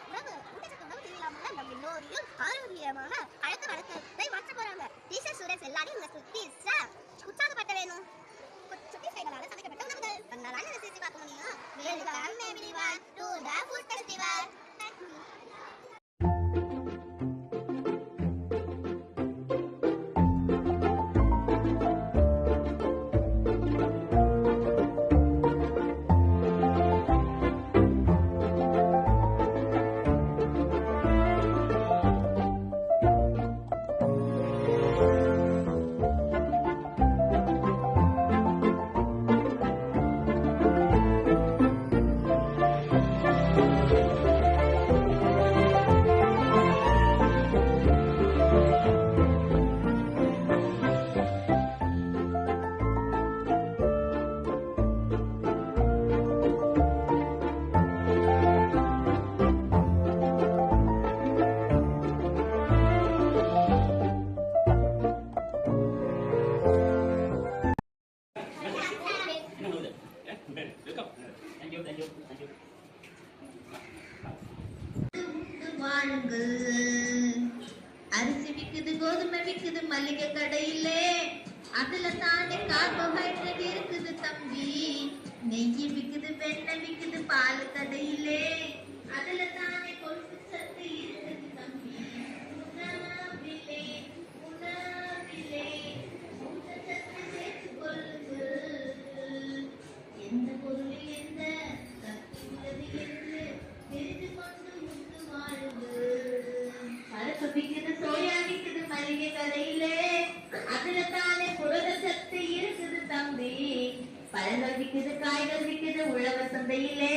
உணவு ஊட்டச்சத்து உணவு திருவிழாமல நம்ம எல்லோரையும் ஆரோக்கியமாக பழக்க வழக்கத்தை மாற்ற போறாங்க. டீச்சர் ஸ்டூடெண்ட்ஸ் எல்லாரையும் உங்க சுத்தீஸ உற்சாகப்பட்ட வேணும். சுத்தி சைடுகளால சமைக்கப்பட்ட உணவுகள் அதனால ரெசிபி பார்க்க முடியும். Welcome everyone to the food festival. அரிசி விக்குது, கோதுமை விக்குது மல்லிகை கடையிலே, அதுல தானே கார்போஹைட்ரேட் இருக்குது தம்பி. நெய் விக்குது, வெண்ணெய் விக்குது பால் கடையிலே, அதுல தானே கொழுப்பு சத்து இருக்குது தம்பி. உணவிலே உணவிலே ஊட்டச்சத்து சேர்த்து கொள்ளுங்கள். எந்த பொருளில் எந்த சத்து உள்ளது என்று தெரிந்து கொண்டு உண்டு வாழுங்கள். பருப்பு விக்குது, சோயா விக்குது மல்லிகை கடையிலே, அதுல தானே புரத சத்து இருக்குது தம்பி. பழங்கள் விக்குது, காய்கள் விக்குது உழவர் சந்தையிலே.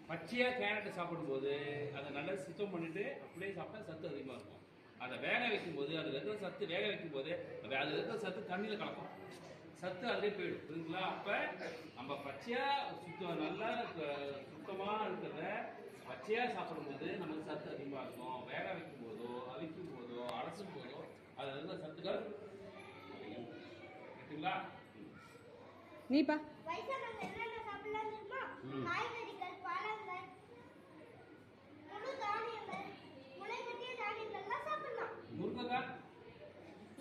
பச்சையாக கேரட் சாப்பிடும்போது அதை நல்லா சுத்தம் பண்ணிட்டு அப்படியே சாப்பிட்டா சத்து அதிகமாக இருக்கும். அதை வேக வைக்கும்போது அதில் இருக்கிற சத்து வேக வைக்கும்போது அதில் இருக்கிற சத்து தண்ணியில் கலக்கும், சத்து அதிலே போயிடும். புரியுதுங்களா? அப்போ நம்ம பச்சையாக நல்லா சுத்தமாக இருக்கிறத பச்சையாக சாப்பிடும்போது நமக்கு சத்து அதிகமாக இருக்கும். வேக வைக்கும் போதோ அவிக்கும் போதோ அலசும் போதோ அதில் இருக்கிற சத்துக்கள் கேட்டுங்களா? நீப்பா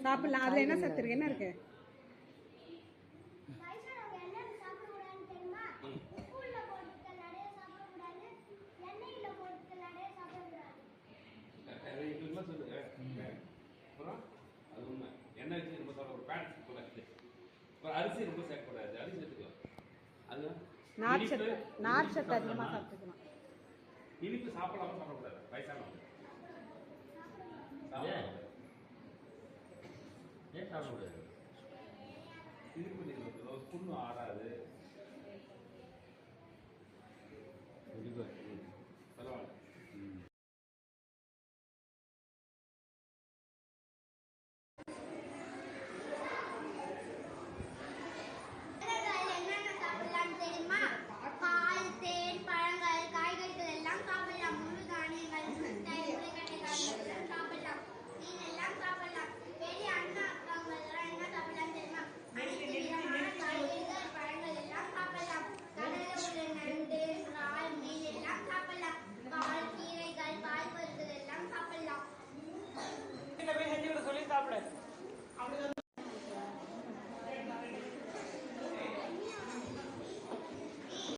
சாப்பிடலாம். அதுல என்ன சத்து இருக்கு? என்ன இருக்கு? எண்ணெய் வச்சு ரொம்ப சாப்பிட பேண்ட் கூடாது, அரிசி ரொம்ப சேர்க்கக்கூடாது. அரிசி சேர்த்துக்கலாம். அது நார் சத்து அதிகமாக சாப்பிட்டுக்கலாம். இனிப்பு சாப்பிடாம சாப்பிடக்கூடாது. வயசானவங்க ஏன் சாப்பிடக்கூடாது? இனிப்பு புண்ணு ஆறாது.